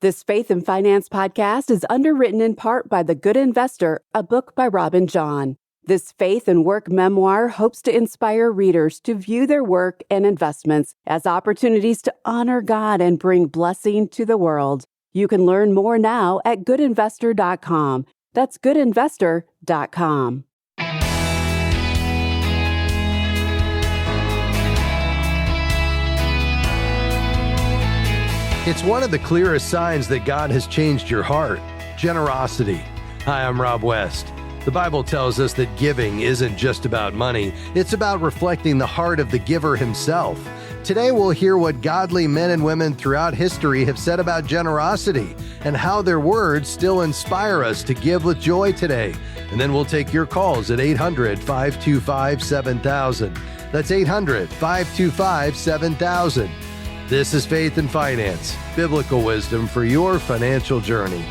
This Faith and Finance podcast is underwritten in part by The Good Investor, a book by Robin John. This faith and work memoir hopes to inspire readers to view their work and investments as opportunities to honor God and bring blessing to the world. You can learn more now at goodinvestor.com. That's goodinvestor.com. It's one of the clearest signs that God has changed your heart: generosity. Hi, I'm Rob West. The Bible tells us that giving isn't just about money, it's about reflecting the heart of the giver himself. Today we'll hear what godly men and women throughout history have said about generosity and how their words still inspire us to give with joy today. And then we'll take your calls at 800-525-7000. That's 800-525-7000. This is Faith and Finance, biblical wisdom for your financial journey.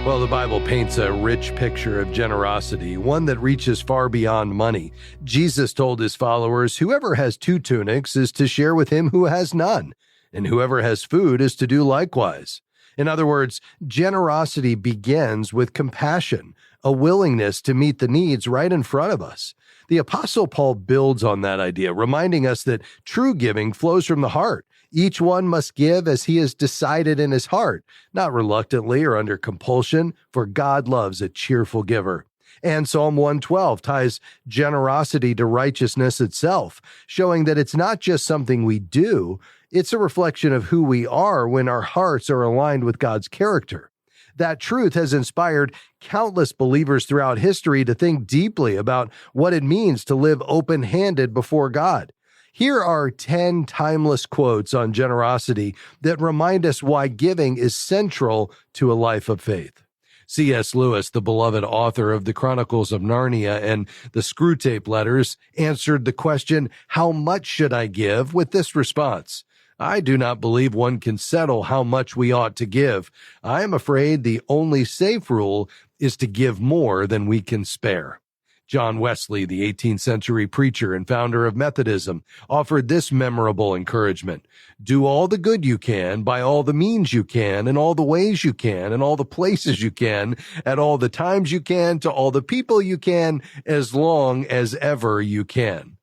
Well, the Bible paints a rich picture of generosity, one that reaches far beyond money. Jesus told his followers, whoever has 2 tunics is to share with him who has none, and whoever has food is to do likewise. In other words, generosity begins with compassion, a willingness to meet the needs right in front of us. The Apostle Paul builds on that idea, reminding us that true giving flows from the heart. Each one must give as he has decided in his heart, not reluctantly or under compulsion, for God loves a cheerful giver. And Psalm 112 ties generosity to righteousness itself, showing that it's not just something we do, it's a reflection of who we are when our hearts are aligned with God's character. That truth has inspired countless believers throughout history to think deeply about what it means to live open-handed before God. Here are 10 timeless quotes on generosity that remind us why giving is central to a life of faith. C.S. Lewis, the beloved author of the Chronicles of Narnia and the Screwtape Letters, answered the question, "How much should I give?" with this response: I do not believe one can settle how much we ought to give. I am afraid the only safe rule is to give more than we can spare. John Wesley, the 18th century preacher and founder of Methodism, offered this memorable encouragement: do all the good you can, by all the means you can, in all the ways you can, in all the places you can, at all the times you can, to all the people you can, as long as ever you can.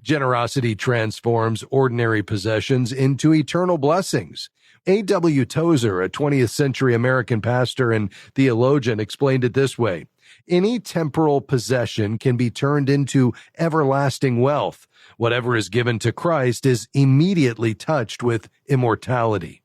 Generosity transforms ordinary possessions into eternal blessings. A.W. Tozer, a 20th century American pastor and theologian, explained it this way: any temporal possession can be turned into everlasting wealth. Whatever is given to Christ is immediately touched with immortality.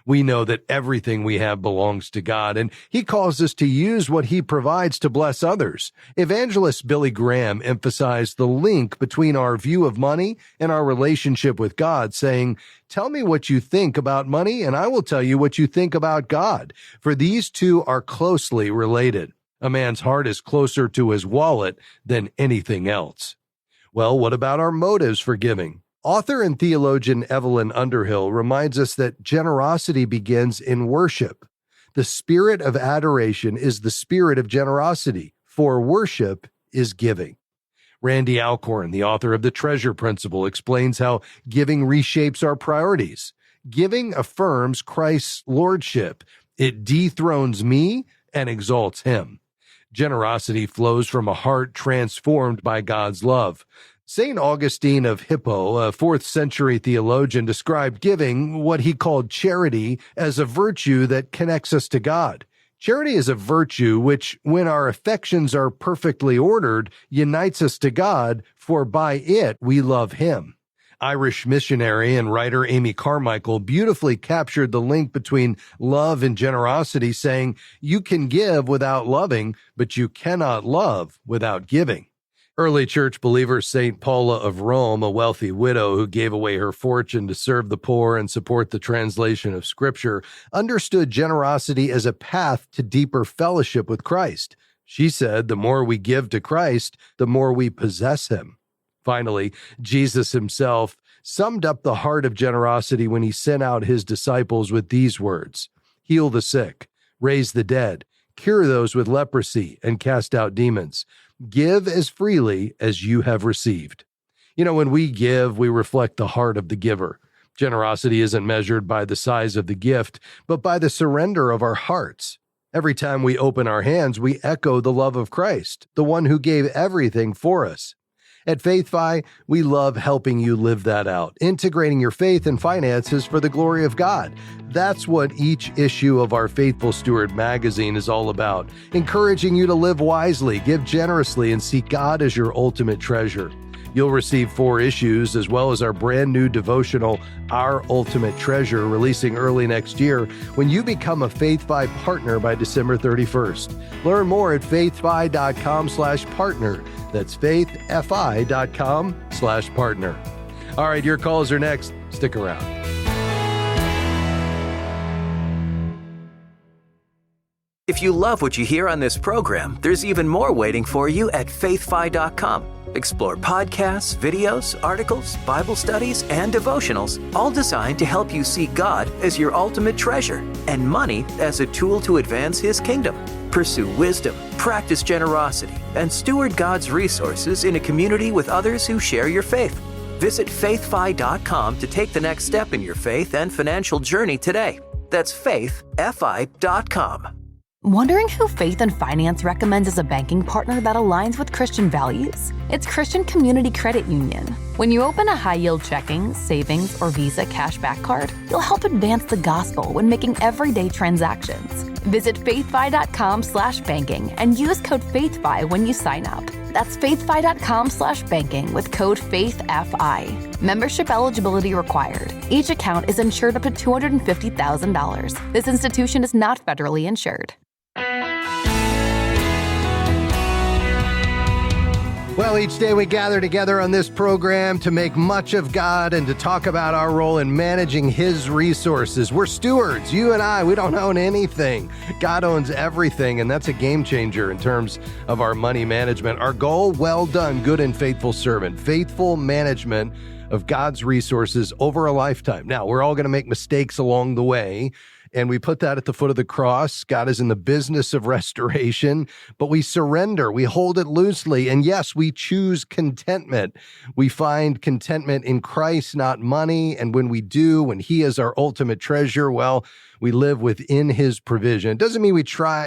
We know that everything we have belongs to God, and He calls us to use what He provides to bless others. Evangelist Billy Graham emphasized the link between our view of money and our relationship with God, saying, "Tell me what you think about money, and I will tell you what you think about God, for these two are closely related. A man's heart is closer to his wallet than anything else." Well, what about our motives for giving? Author and theologian Evelyn Underhill reminds us that generosity begins in worship. The spirit of adoration is the spirit of generosity, for worship is giving. Randy Alcorn, the author of The Treasure Principle, explains how giving reshapes our priorities. Giving affirms Christ's lordship. It dethrones me and exalts Him. Generosity flows from a heart transformed by God's love. St. Augustine of Hippo, a 4th century theologian, described giving, what he called charity, as a virtue that connects us to God. Charity is a virtue which, when our affections are perfectly ordered, unites us to God, for by it we love Him. Irish missionary and writer Amy Carmichael beautifully captured the link between love and generosity, saying, "You can give without loving, but you cannot love without giving." Early church believer St. Paula of Rome, a wealthy widow who gave away her fortune to serve the poor and support the translation of Scripture, understood generosity as a path to deeper fellowship with Christ. She said, the more we give to Christ, the more we possess Him. Finally, Jesus Himself summed up the heart of generosity when He sent out His disciples with these words: heal the sick, raise the dead, cure those with leprosy, and cast out demons. Give as freely as you have received. You know, when we give, we reflect the heart of the giver. Generosity isn't measured by the size of the gift, but by the surrender of our hearts. Every time we open our hands, we echo the love of Christ, the one who gave everything for us. At FaithFi, we love helping you live that out, integrating your faith and finances for the glory of God. That's what each issue of our Faithful Steward magazine is all about, encouraging you to live wisely, give generously, and see God as your ultimate treasure. You'll receive 4 issues, as well as our brand new devotional, Our Ultimate Treasure, releasing early next year when you become a FaithFi partner by December 31st. Learn more at faithfi.com/partner. That's faithfi.com/partner. All right, your calls are next. Stick around. If you love what you hear on this program, there's even more waiting for you at faithfi.com. Explore podcasts, videos, articles, Bible studies, and devotionals, all designed to help you see God as your ultimate treasure and money as a tool to advance His kingdom. Pursue wisdom, practice generosity, and steward God's resources in a community with others who share your faith. Visit faithfi.com to take the next step in your faith and financial journey today. That's faithfi.com. Wondering who Faith and Finance recommends as a banking partner that aligns with Christian values? It's Christian Community Credit Union. When you open a high-yield checking, savings, or Visa cashback card, you'll help advance the gospel when making everyday transactions. Visit faithfi.com/banking and use code FAITHFI when you sign up. That's faithfi.com/banking with code FAITHFI. Membership eligibility required. Each account is insured up to $250,000. This institution is not federally insured. Well, each day we gather together on this program to make much of God and to talk about our role in managing His resources. We're stewards. You and I, we don't own anything. God owns everything, and that's a game changer in terms of our money management. Our goal, well done, good and faithful servant. Faithful management of God's resources over a lifetime. Now, we're all going to make mistakes along the way, and we put that at the foot of the cross. God is in the business of restoration, but we surrender. We hold it loosely. And yes, we choose contentment. We find contentment in Christ, not money. And when we do, when He is our ultimate treasure, well, we live within His provision. It doesn't mean we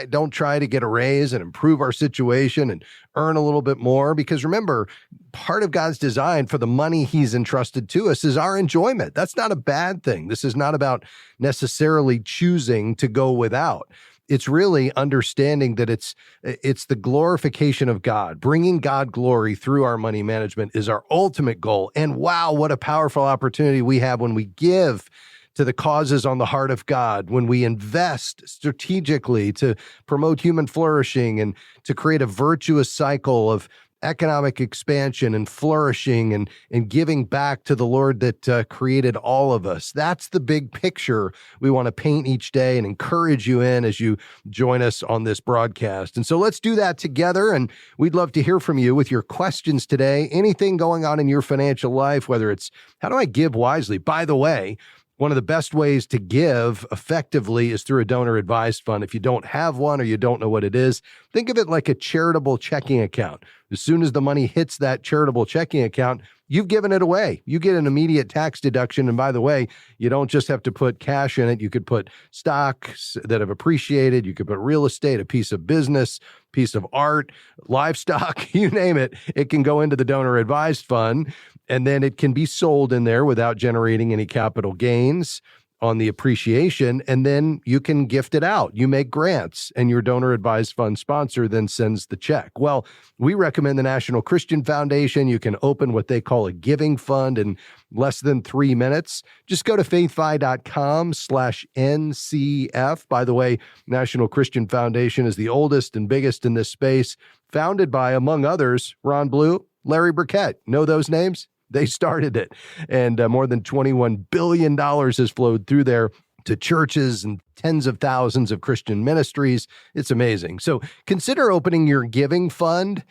don't try to get a raise and improve our situation and earn a little bit more, because remember, part of God's design for the money He's entrusted to us is our enjoyment. That's not a bad thing. This is not about necessarily choosing to go without. It's really understanding that it's the glorification of God. Bringing God glory through our money management is our ultimate goal. And wow, what a powerful opportunity we have when we give to the causes on the heart of God, when we invest strategically to promote human flourishing and to create a virtuous cycle of economic expansion and flourishing and giving back to the Lord that created all of us. That's the big picture we want to paint each day and encourage you in as you join us on this broadcast. And so let's do that together. And we'd love to hear from you with your questions today. Anything going on in your financial life, whether it's, how do I give wisely? By the way, one of the best ways to give effectively is through a donor-advised fund. If you don't have one or you don't know what it is, think of it like a charitable checking account. As soon as the money hits that charitable checking account, you've given it away. You get an immediate tax deduction. And by the way, you don't just have to put cash in it. You could put stocks that have appreciated. You could put real estate, a piece of business, piece of art, livestock, you name it. It can go into the donor-advised fund, and then it can be sold in there without generating any capital gains on the appreciation, and then you can gift it out. You make grants, and your donor-advised fund sponsor then sends the check. Well, we recommend the National Christian Foundation. You can open what they call a giving fund in less than 3 minutes. Just go to faithfi.com/NCF. By the way, National Christian Foundation is the oldest and biggest in this space, founded by, among others, Ron Blue, Larry Burkett. Know those names? They started it, and more than $21 billion has flowed through there to churches and tens of thousands of Christian ministries. It's amazing. So consider opening your giving fund,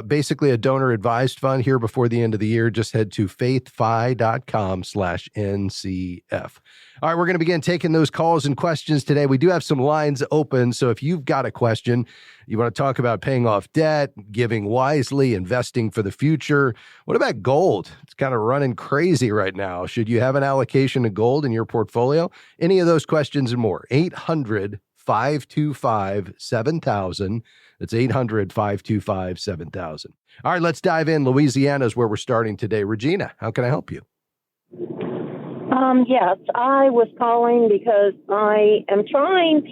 basically a donor-advised fund here before the end of the year. Just head to faithfi.com/NCF. All right, we're going to begin taking those calls and questions today. We do have some lines open, so if you've got a question, you want to talk about paying off debt, giving wisely, investing for the future. What about gold? It's kind of running crazy right now. Should you have an allocation of gold in your portfolio? Any of those questions and more. 800-525-7000. That's 800-525-7000. All right, let's dive in. Louisiana is where we're starting today. Regina, how can I help you? Yes, I was calling because I am trying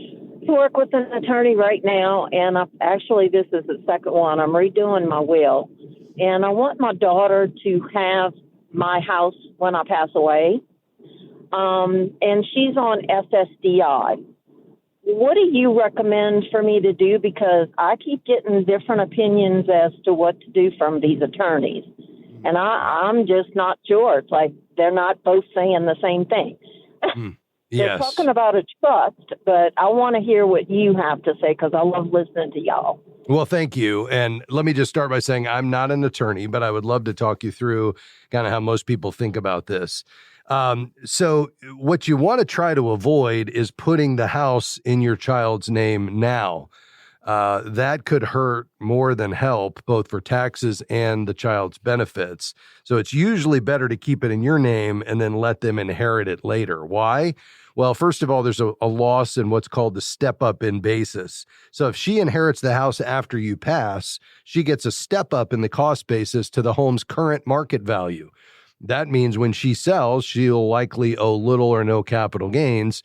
to work with an attorney right now, and this is the second one. I'm redoing my will, and I want my daughter to have my house when I pass away, and she's on SSDI. What do you recommend for me to do? Because I keep getting different opinions as to what to do from these attorneys, and I'm just not sure. It's like they're not both saying the same thing. They're talking about a trust, but I want to hear what you have to say because I love listening to y'all. Well, thank you. And let me just start by saying I'm not an attorney, but I would love to talk you through kind of how most people think about this. So what you want to try to avoid is putting the house in your child's name now. That could hurt more than help, both for taxes and the child's benefits. So it's usually better to keep it in your name and then let them inherit it later. Why? Well, first of all, there's a loss in what's called the step up in basis. So if she inherits the house after you pass, she gets a step up in the cost basis to the home's current market value. That means when she sells, she'll likely owe little or no capital gains,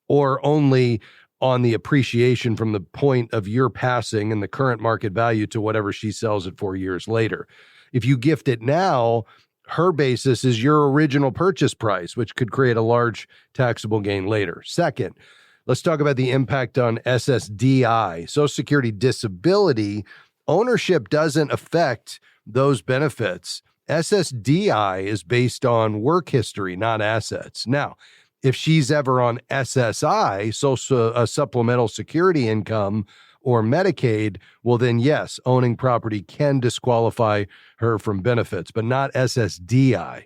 or only on the appreciation from the point of your passing and the current market value to whatever she sells it for years later. If you gift it now, her basis is your original purchase price, which could create a large taxable gain later. Second, let's talk about the impact on SSDI, Social Security Disability. Ownership doesn't affect those benefits. SSDI is based on work history, not assets. Now, if she's ever on SSI, supplemental security income, or Medicaid, well then yes, owning property can disqualify her from benefits, but not SSDI.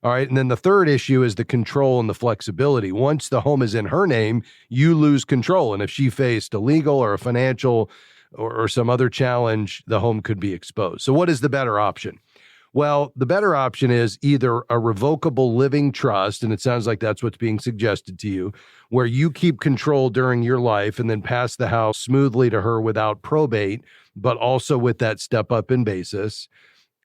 All right, and then the third issue is the control and the flexibility. Once the home is in her name, you lose control, and if she faced a legal or a financial or some other challenge, the home could be exposed. So what is the better option? Well, the better option is either a revocable living trust, and it sounds like that's what's being suggested to you, where you keep control during your life and then pass the house smoothly to her without probate, but also with that step up in basis.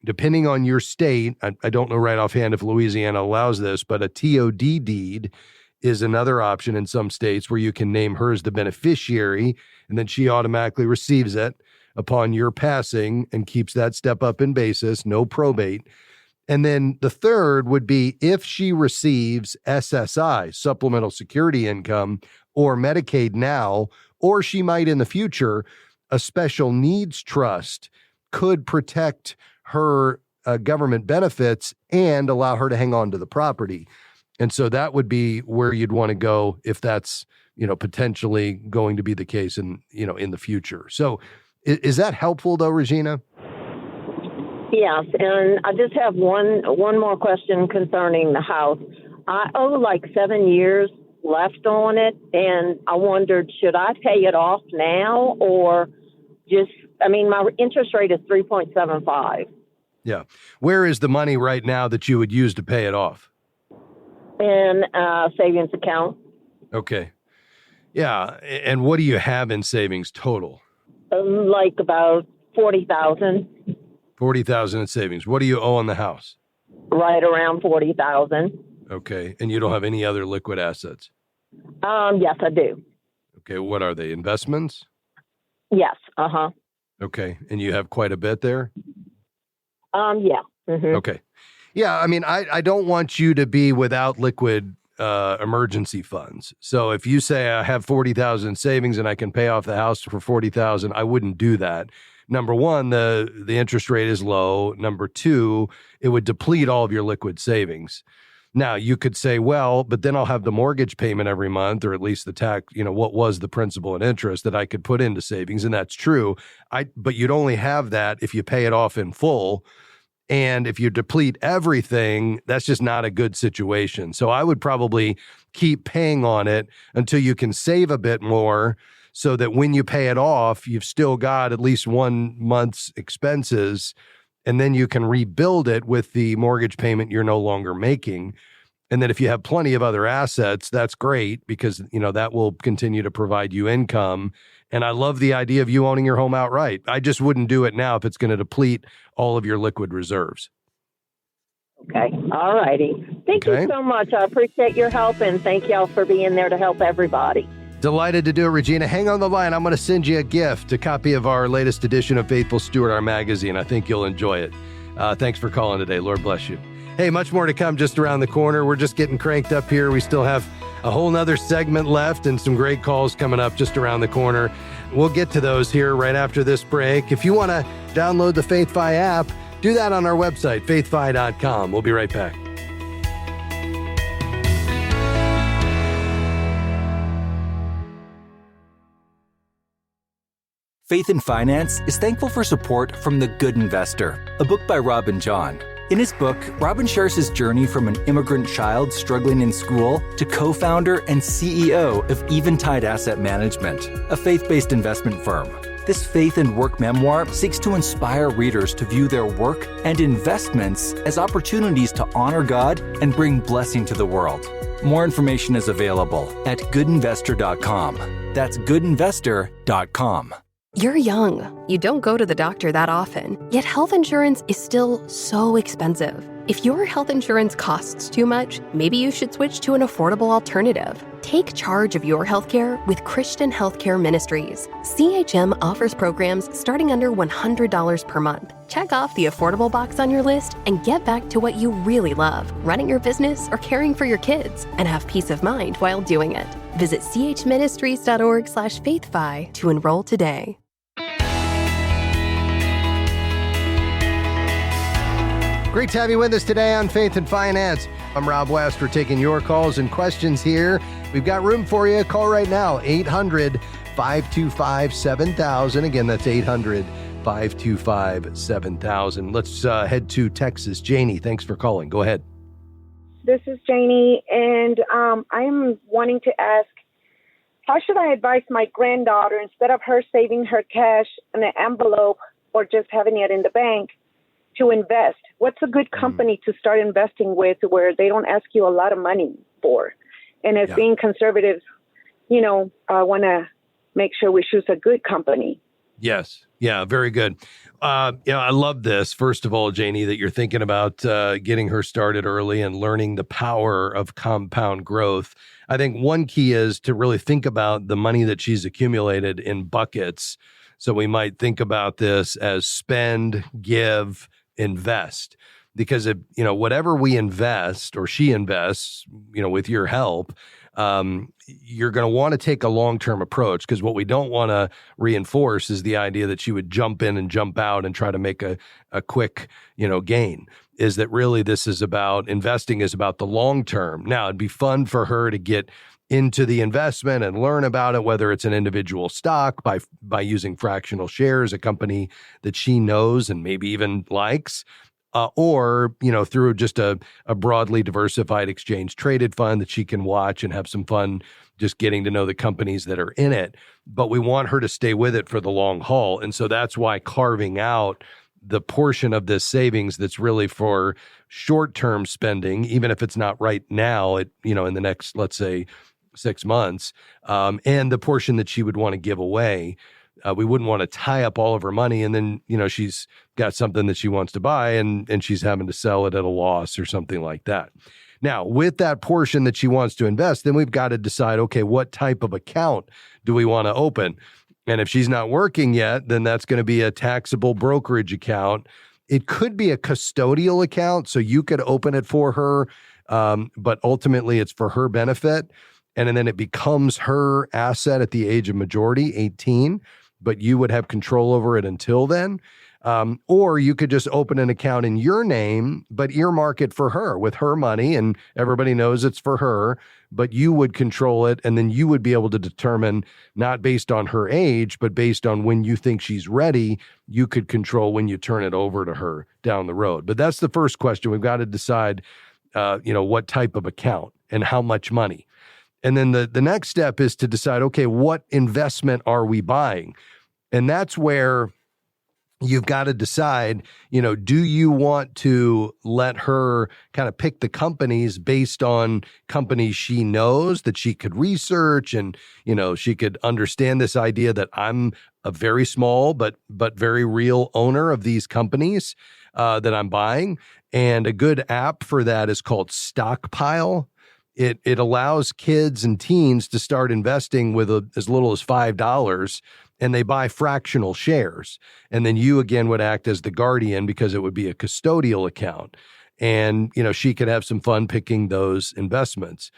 Depending on your state, I don't know right offhand if Louisiana allows this, but a TOD deed is another option in some states where you can name her as the beneficiary, and then she automatically receives it upon your passing and keeps that step up in basis, no probate. And then the third would be if she receives SSI, supplemental security income, or Medicaid now, or she might in the future, a special needs trust could protect her government benefits and allow her to hang on to the property. And so that would be where you'd want to go if that's, potentially going to be the case in the future. So is that helpful, though, Regina? Yes, and I just have one more question concerning the house. I owe like 7 years left on it, and I wondered, should I pay it off now or my interest rate is 3.75. Yeah. Where is the money right now that you would use to pay it off? In a savings account. Okay. Yeah, and what do you have in savings total? Like about $40,000. $40,000 in savings. What do you owe on the house? Right around $40,000. Okay, and you don't have any other liquid assets? Yes, I do. Okay, what are they? Investments? Yes. Uh-huh. Okay, and you have quite a bit there? Yeah. Mm-hmm. Okay. Yeah, I don't want you to be without liquid emergency funds. So if you say I have 40,000 savings and I can pay off the house for 40,000, I wouldn't do that. Number one, the interest rate is low. Number two, it would deplete all of your liquid savings. Now, you could say, well, but then I'll have the mortgage payment every month, or at least the tax, what was the principal and interest that I could put into savings. And that's true. But you'd only have that if you pay it off in full. And if you deplete everything, that's just not a good situation. So I would probably keep paying on it until you can save a bit more, so that when you pay it off, you've still got at least 1 month's expenses, and then you can rebuild it with the mortgage payment you're no longer making. And then if you have plenty of other assets, that's great, because, that will continue to provide you income. And I love the idea of you owning your home outright. I just wouldn't do it now if it's going to deplete all of your liquid reserves. Okay. All righty. Thank you so much. I appreciate your help, and thank y'all for being there to help everybody. Delighted to do it, Regina. Hang on the line. I'm going to send you a gift, a copy of our latest edition of Faithful Steward, our magazine. I think you'll enjoy it. Thanks for calling today. Lord bless you. Hey, much more to come just around the corner. We're just getting cranked up here. We still have a whole nother segment left and some great calls coming up just around the corner. We'll get to those here right after this break. If you want to download the FaithFi app, do that on our website, faithfi.com. We'll be right back. Faith in Finance is thankful for support from The Good Investor, a book by Robin John. In his book, Robin shares his journey from an immigrant child struggling in school to co-founder and CEO of Eventide Asset Management, a faith-based investment firm. This faith and work memoir seeks to inspire readers to view their work and investments as opportunities to honor God and bring blessing to the world. More information is available at goodinvestor.com. That's goodinvestor.com. You're young. You don't go to the doctor that often, yet health insurance is still so expensive. If your health insurance costs too much, maybe you should switch to an affordable alternative. Take charge of your healthcare with Christian Healthcare Ministries. CHM offers programs starting under $100 per month. Check off the affordable box on your list and get back to what you really love, running your business or caring for your kids, and have peace of mind while doing it. Visit chministries.org/faithfi to enroll today. Great to have you with us today on Faith and Finance. I'm Rob West. We're taking your calls and questions here. We've got room for you. Call right now, 800-525-7000. Again, that's 800-525-7000. Let's head to Texas. Janie, thanks for calling. Go ahead. This is Janie, and I'm wanting to ask, how should I advise my granddaughter, instead of her saving her cash in an envelope or just having it in the bank, to invest? What's a good company to start investing with where they don't ask you a lot of money for? And as being conservatives, I want to make sure we choose a good company. Yes. Yeah, very good. I love this, first of all, Janie, that you're thinking about getting her started early and learning the power of compound growth. I think one key is to really think about the money that she's accumulated in buckets. So we might think about this as spend, give, invest, because if, whatever we invest or she invests, with your help, you're going to want to take a long-term approach, because what we don't want to reinforce is the idea that she would jump in and jump out and try to make a quick, gain. Is that really investing is about the long term. Now, it'd be fun for her to get into the investment and learn about it, whether it's an individual stock by using fractional shares, a company that she knows and maybe even likes, or, through just a broadly diversified exchange traded fund that she can watch and have some fun just getting to know the companies that are in it. But we want her to stay with it for the long haul. And so that's why carving out the portion of this savings that's really for short-term spending, even if it's not right now, in the next, let's say, 6 months, and the portion that she would want to give away. We wouldn't want to tie up all of her money, and then, she's got something that she wants to buy and she's having to sell it at a loss or something like that. Now, with that portion that she wants to invest, then we've got to decide, okay, what type of account do we want to open? And if she's not working yet, then that's going to be a taxable brokerage account. It could be a custodial account, so you could open it for her, but ultimately it's for her benefit. And then it becomes her asset at the age of majority, 18, but you would have control over it until then. Or you could just open an account in your name, but earmark it for her with her money, and everybody knows it's for her, but you would control it. And then you would be able to determine, not based on her age, but based on when you think she's ready, you could control when you turn it over to her down the road. But that's the first question. We've got to decide, what type of account and how much money. And then the next step is to decide, okay, what investment are we buying? And that's where you've got to decide, do you want to let her kind of pick the companies based on companies she knows that she could research, and, she could understand this idea that I'm a very small but very real owner of these companies that I'm buying. And a good app for that is called Stockpile. It allows kids and teens to start investing with as little as $5, and they buy fractional shares. And then you, again, would act as the guardian because it would be a custodial account. And, she could have some fun picking those investments.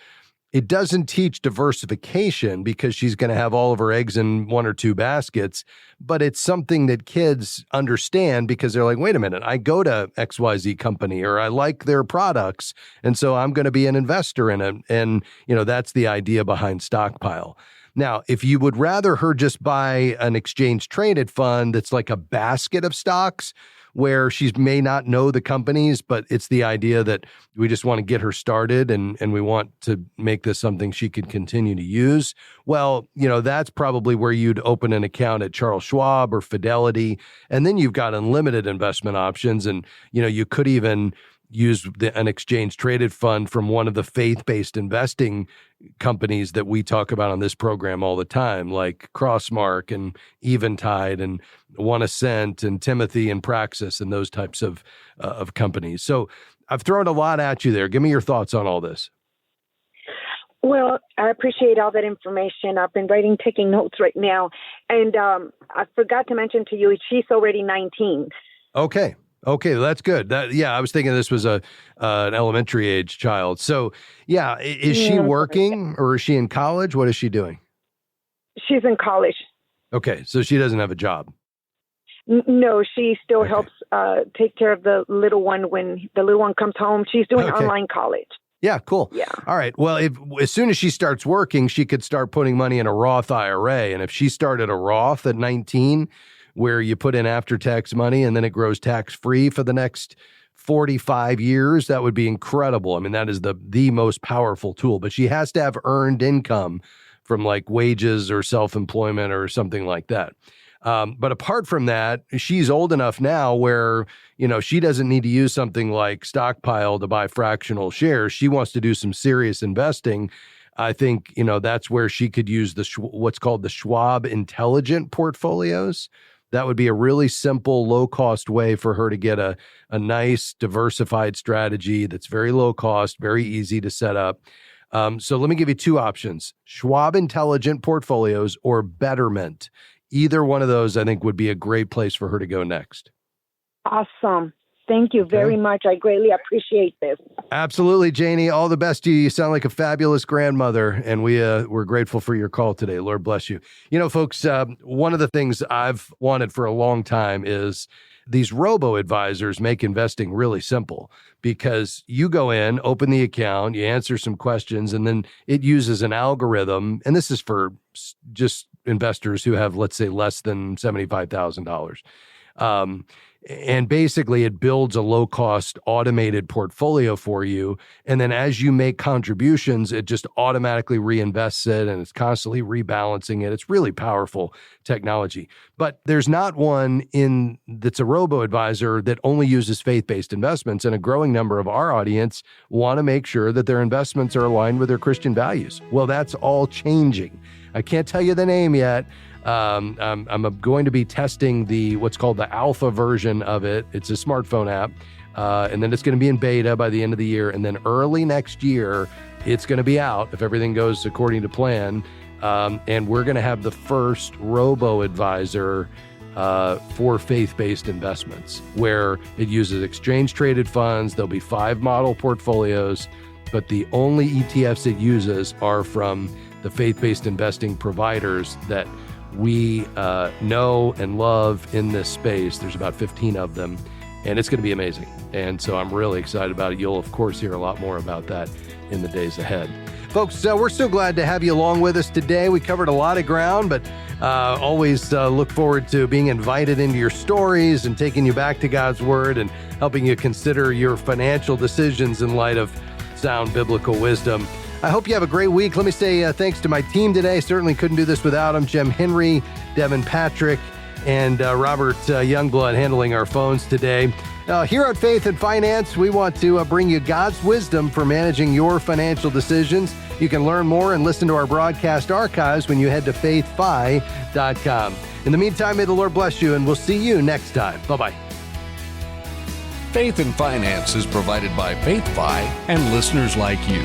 It doesn't teach diversification because she's going to have all of her eggs in one or two baskets, but it's something that kids understand because they're like, wait a minute, I go to XYZ company or I like their products, and so I'm going to be an investor in it. And, that's the idea behind Stockpile. Now, if you would rather her just buy an exchange-traded fund that's like a basket of stocks where she may not know the companies, but it's the idea that we just want to get her started and we want to make this something she could continue to use, well, that's probably where you'd open an account at Charles Schwab or Fidelity, and then you've got unlimited investment options, and, you could even use an exchange-traded fund from one of the faith-based investing companies that we talk about on this program all the time, like Crossmark and Eventide and One Ascent and Timothy and Praxis and those types of companies. So I've thrown a lot at you there. Give me your thoughts on all this. Well, I appreciate all that information. I've been taking notes right now. And I forgot to mention to you, she's already 19. Okay, that's good. I was thinking this was an elementary age child. So, is she working or is she in college? What is she doing? She's in college. Okay, so she doesn't have a job. No, she still helps take care of the little one when the little one comes home. She's doing online college. Yeah, cool. Yeah. All right. Well, as soon as she starts working, she could start putting money in a Roth IRA. And if she started a Roth at 19, where you put in after-tax money and then it grows tax-free for the next 45 years, that would be incredible. I mean, that is the most powerful tool. But she has to have earned income from like wages or self-employment or something like that. But apart from that, she's old enough now where, she doesn't need to use something like Stockpile to buy fractional shares. She wants to do some serious investing. I think, that's where she could use what's called the Schwab Intelligent Portfolios. That would be a really simple, low-cost way for her to get a nice, diversified strategy that's very low cost, very easy to set up. So let me give you two options: Schwab Intelligent Portfolios or Betterment. Either one of those, I think, would be a great place for her to go next. Awesome. Thank you very much. I greatly appreciate this. Absolutely, Janie. All the best to you. You sound like a fabulous grandmother, and we're grateful for your call today. Lord bless you. Folks, one of the things I've wanted for a long time is these robo-advisors make investing really simple, because you go in, open the account, you answer some questions, and then it uses an algorithm. And this is for just investors who have, let's say, less than $75,000. And basically it builds a low-cost automated portfolio for you. And then as you make contributions, it just automatically reinvests it, and it's constantly rebalancing it. It's really powerful technology. But there's not one that's a robo-advisor that only uses faith-based investments. And a growing number of our audience want to make sure that their investments are aligned with their Christian values. Well, that's all changing. I can't tell you the name yet. I'm going to be testing what's called the alpha version of it. It's a smartphone app. And then it's going to be in beta by the end of the year. And then early next year, it's going to be out if everything goes according to plan. And we're going to have the first robo-advisor for faith-based investments, where it uses exchange-traded funds. There'll be 5 model portfolios, but the only ETFs it uses are from the faith-based investing providers that we know and love in this space. There's about 15 of them, and it's going to be amazing. And so I'm really excited about it. You'll, of course, hear a lot more about that in the days ahead. Folks, we're so glad to have you along with us today. We covered a lot of ground, but always look forward to being invited into your stories and taking you back to God's Word and helping you consider your financial decisions in light of sound biblical wisdom. I hope you have a great week. Let me say thanks to my team today. Certainly couldn't do this without them. Jim Henry, Devin Patrick, and Robert Youngblood handling our phones today. Here on Faith and Finance, we want to bring you God's wisdom for managing your financial decisions. You can learn more and listen to our broadcast archives when you head to faithfi.com. In the meantime, may the Lord bless you, and we'll see you next time. Bye-bye. Faith and Finance is provided by FaithFi and listeners like you.